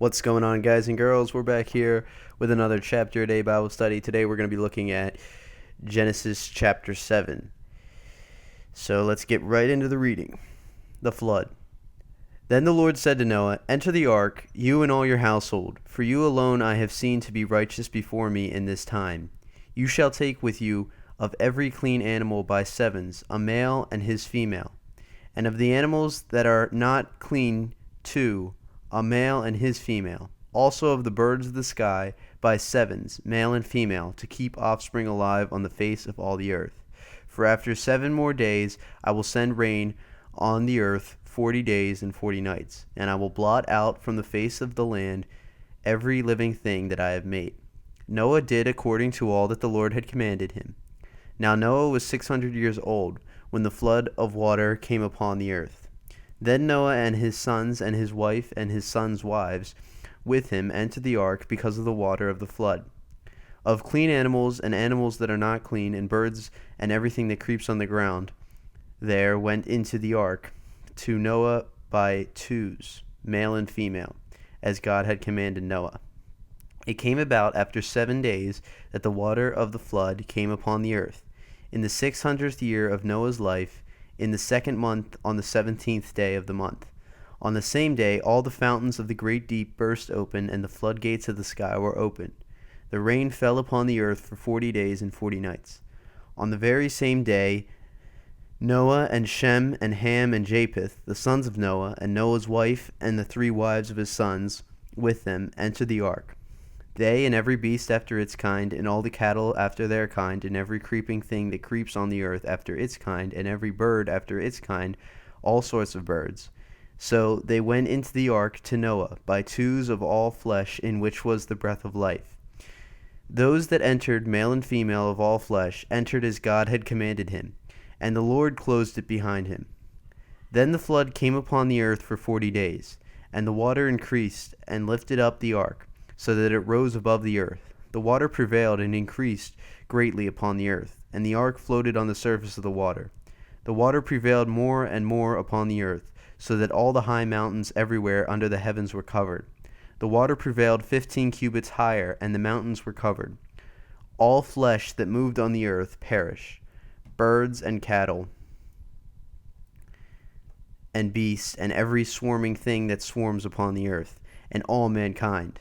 What's going on, guys and girls? We're back here with another chapter a day Bible study. Today we're going to be looking at Genesis chapter 7. So let's get right into the reading. The flood. Then the Lord said to Noah, "Enter the ark, you and all your household, for you alone I have seen to be righteous before me in this time. You shall take with you of every clean animal by sevens, a male and his female, and of the animals that are not clean, two, a male and his female, also of the birds of the sky by sevens, male and female, to keep offspring alive on the face of all the earth. For after 7 more days I will send rain on the earth 40 days and 40 nights, and I will blot out from the face of the land every living thing that I have made." Noah did according to all that the Lord had commanded him. Now Noah was 600 years old when the flood of water came upon the earth. Then Noah and his sons and his wife and his sons' wives with him entered the ark because of the water of the flood. Of clean animals and animals that are not clean, and birds and everything that creeps on the ground, there went into the ark to Noah by twos, male and female, as God had commanded Noah. It came about after 7 days that the water of the flood came upon the earth, in the 600th year of Noah's life, in the 2nd month, on the 17th day of the month. On the same day all the fountains of the great deep burst open, and the floodgates of the sky were opened. The rain fell upon the earth for 40 days and 40 nights. On the very same day Noah and Shem and Ham and Japheth, the sons of Noah, and Noah's wife and the 3 wives of his sons with them, entered the ark. They and every beast after its kind, and all the cattle after their kind, and every creeping thing that creeps on the earth after its kind, and every bird after its kind, all sorts of birds. So they went into the ark to Noah by twos of all flesh, in which was the breath of life. Those that entered, male and female of all flesh, entered as God had commanded him, and the Lord closed it behind him. Then the flood came upon the earth for 40 days, and the water increased and lifted up the ark, so that it rose above the earth. The water prevailed and increased greatly upon the earth, and the ark floated on the surface of the water. The water prevailed more and more upon the earth, so that all the high mountains everywhere under the heavens were covered. The water prevailed 15 cubits higher, and the mountains were covered. All flesh that moved on the earth perished, birds and cattle and beasts, and every swarming thing that swarms upon the earth, and all mankind.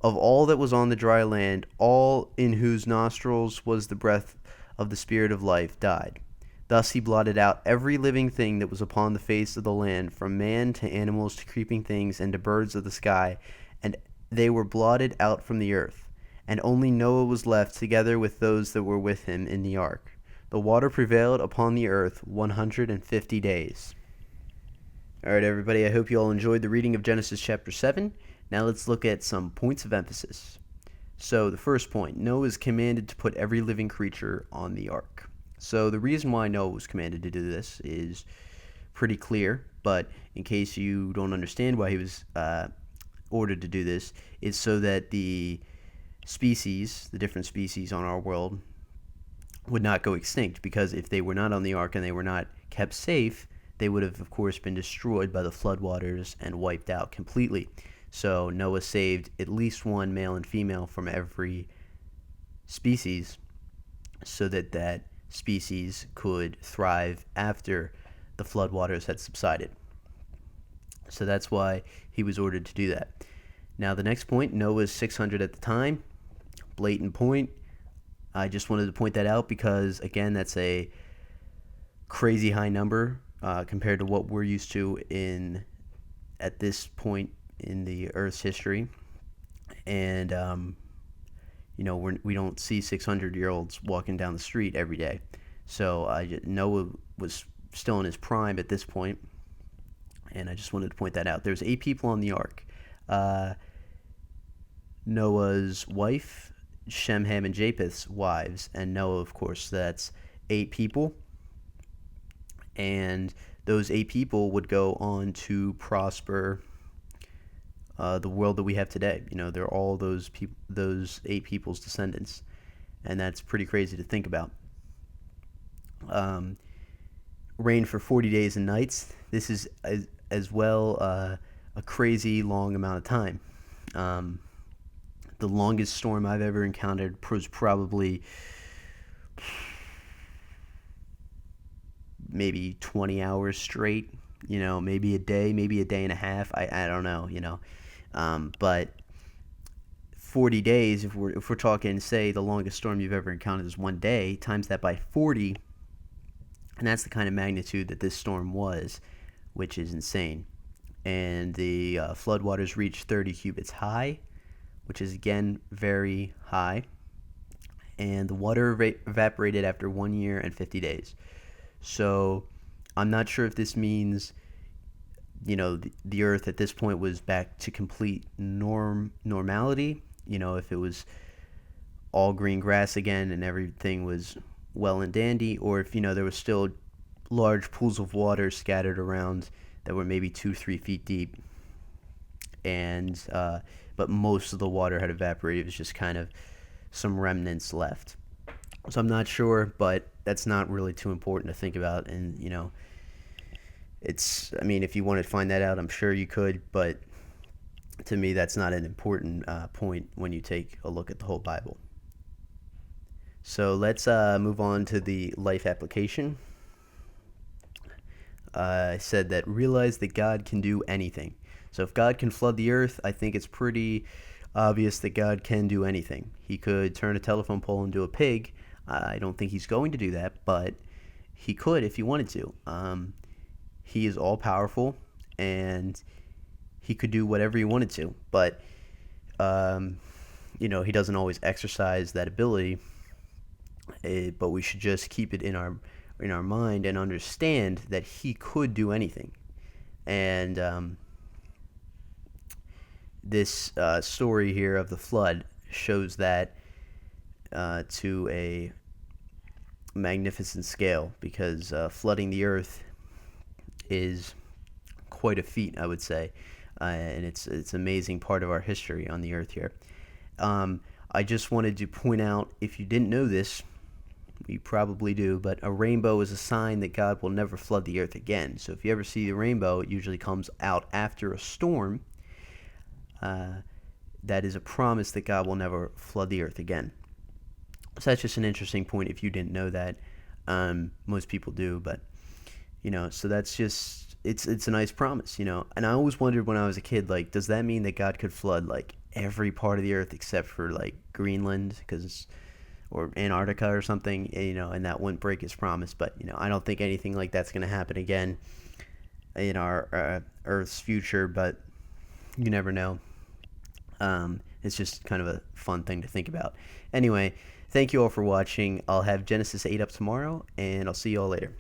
Of all that was on the dry land, all in whose nostrils was the breath of the Spirit of life died. Thus he blotted out every living thing that was upon the face of the land, from man to animals to creeping things and to birds of the sky, and they were blotted out from the earth. And only Noah was left, together with those that were with him in the ark. The water prevailed upon the earth 150 days. All right, everybody, I hope you all enjoyed the reading of Genesis chapter 7. Now let's look at some points of emphasis. So the first point, Noah is commanded to put every living creature on the ark. So the reason why Noah was commanded to do this is pretty clear, but in case you don't understand why he was ordered to do this, is so that the different species on our world, would not go extinct, because if they were not on the ark and they were not kept safe, they would have, of course, been destroyed by the floodwaters and wiped out completely. So Noah saved at least one male and female from every species, so that that species could thrive after the floodwaters had subsided. So that's why he was ordered to do that. Now the next point, Noah was 600 at the time. Blatant point. I just wanted to point that out because, again, that's a crazy high number compared to what we're used to at this point in the Earth's history. And we don't see 600-year-olds walking down the street every day. So Noah was still in his prime at this point, and I just wanted to point that out. There's 8 people on the ark. Noah's wife, Shem, Ham, and Japheth's wives, and Noah, of course. That's 8 people, and those 8 people would go on to prosper the world that we have today. They're all those 8 people's descendants, and that's pretty crazy to think about. Rain for 40 days and nights. This is as well a crazy long amount of time. Um, the longest storm I've ever encountered was probably maybe 20 hours straight, maybe a day and a half. I don't know, but 40 days, if we're talking, say the longest storm you've ever encountered is 1 day, times that by 40, and that's the kind of magnitude that this storm was, which is insane. And the floodwaters reached 30 cubits high, which is again very high, and the water evaporated after 1 year and 50 days. So I'm not sure if this means, the Earth at this point was back to complete normality. If it was all green grass again and everything was well and dandy, or if there was still large pools of water scattered around that were maybe 2-3 feet deep, and but most of the water had evaporated. It was just kind of some remnants left. So I'm not sure, but that's not really too important to think about. And if you want to find that out, I'm sure you could, but to me, that's not an important point when you take a look at the whole Bible. So let's move on to the life application. I said that realize that God can do anything. So if God can flood the earth, I think it's pretty obvious that God can do anything. He could turn a telephone pole into a pig. I don't think he's going to do that, but he could if he wanted to. He is all powerful, and he could do whatever he wanted to. But he doesn't always exercise that ability. But we should just keep it in our mind and understand that he could do anything. And this story here of the flood shows that to a magnificent scale, because flooding the earth is quite a feat, I would say, and it's an amazing part of our history on the earth here. I just wanted to point out, if you didn't know this, you probably do, but a rainbow is a sign that God will never flood the earth again. So if you ever see the rainbow, it usually comes out after a storm. That is a promise that God will never flood the earth again. So that's just an interesting point if you didn't know that. Most people do, but so that's just it's a nice promise, And I always wondered when I was a kid, like, does that mean that God could flood like every part of the earth except for like Greenland, or Antarctica or something, and that wouldn't break his promise? But I don't think anything like that's going to happen again in our Earth's future, but you never know. It's just kind of a fun thing to think about. Anyway, thank you all for watching. I'll have Genesis 8 up tomorrow, and I'll see you all later.